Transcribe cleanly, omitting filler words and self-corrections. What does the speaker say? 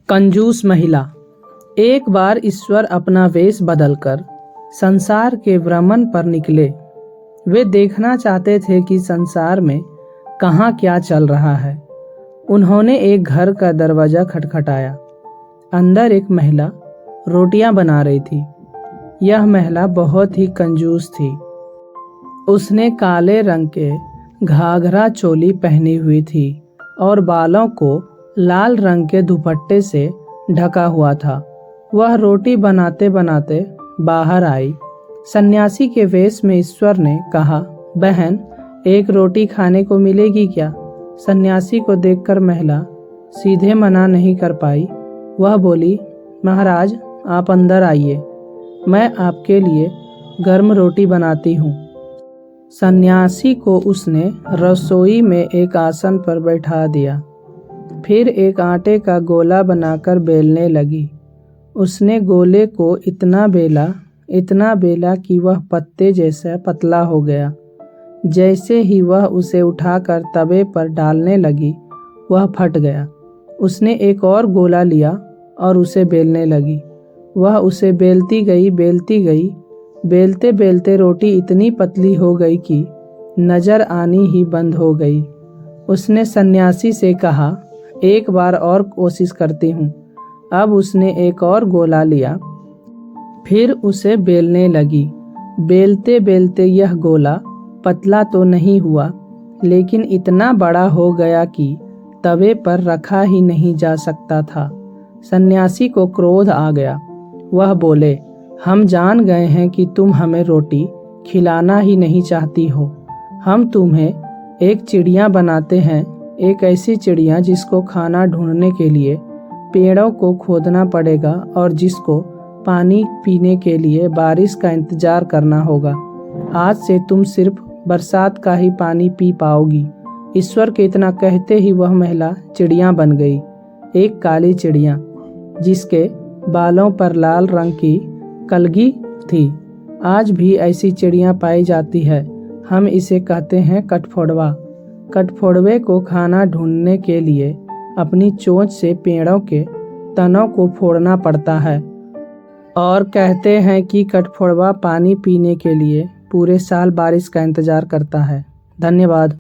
कंजूस महिला। एक बार ईश्वर अपना वेश बदलकर संसार के भ्रमण पर निकले। वे देखना चाहते थे कि संसार में कहाँ क्या चल रहा है। उन्होंने एक घर का दरवाजा खटखटाया। अंदर एक महिला रोटियां बना रही थी। यह महिला बहुत ही कंजूस थी। उसने काले रंग के घाघरा चोली पहनी हुई थी और बालों को लाल रंग के दुपट्टे से ढका हुआ था। वह रोटी बनाते बनाते बाहर आई। सन्यासी के वेश में ईश्वर ने कहा, बहन, एक रोटी खाने को मिलेगी क्या? सन्यासी को देखकर महिला सीधे मना नहीं कर पाई। वह बोली, महाराज, आप अंदर आइए, मैं आपके लिए गर्म रोटी बनाती हूँ। सन्यासी को उसने रसोई में एक आसन पर बैठा दिया। फिर एक आटे का गोला बनाकर बेलने लगी। उसने गोले को इतना बेला कि वह पत्ते जैसा पतला हो गया। जैसे ही वह उसे उठाकर तवे पर डालने लगी, वह फट गया। उसने एक और गोला लिया और उसे बेलने लगी। वह उसे बेलती गई। बेलते बेलते रोटी इतनी पतली हो गई कि नजर आनी ही बंद हो गई। उसने सन्यासी से कहा, एक बार और कोशिश करती हूँ। अब उसने एक और गोला लिया, फिर उसे बेलने लगी। बेलते बेलते यह गोला पतला तो नहीं हुआ, लेकिन इतना बड़ा हो गया कि तवे पर रखा ही नहीं जा सकता था। सन्यासी को क्रोध आ गया। वह बोले, हम जान गए हैं कि तुम हमें रोटी खिलाना ही नहीं चाहती हो। हम तुम्हें एक चिड़िया बनाते हैं, एक ऐसी चिड़िया जिसको खाना ढूंढने के लिए पेड़ों को खोदना पड़ेगा और जिसको पानी पीने के लिए बारिश का इंतजार करना होगा। आज से तुम सिर्फ बरसात का ही पानी पी पाओगी। ईश्वर के इतना कहते ही वह महिला चिड़िया बन गई। एक काली चिड़िया जिसके बालों पर लाल रंग की कलगी थी। आज भी ऐसी चिड़िया पाई जाती है। हम इसे कहते हैं कठफोड़वा। कठफोड़वे को खाना ढूंढने के लिए अपनी चोंच से पेड़ों के तनों को फोड़ना पड़ता है और कहते हैं कि कठफोड़वा पानी पीने के लिए पूरे साल बारिश का इंतजार करता है। धन्यवाद।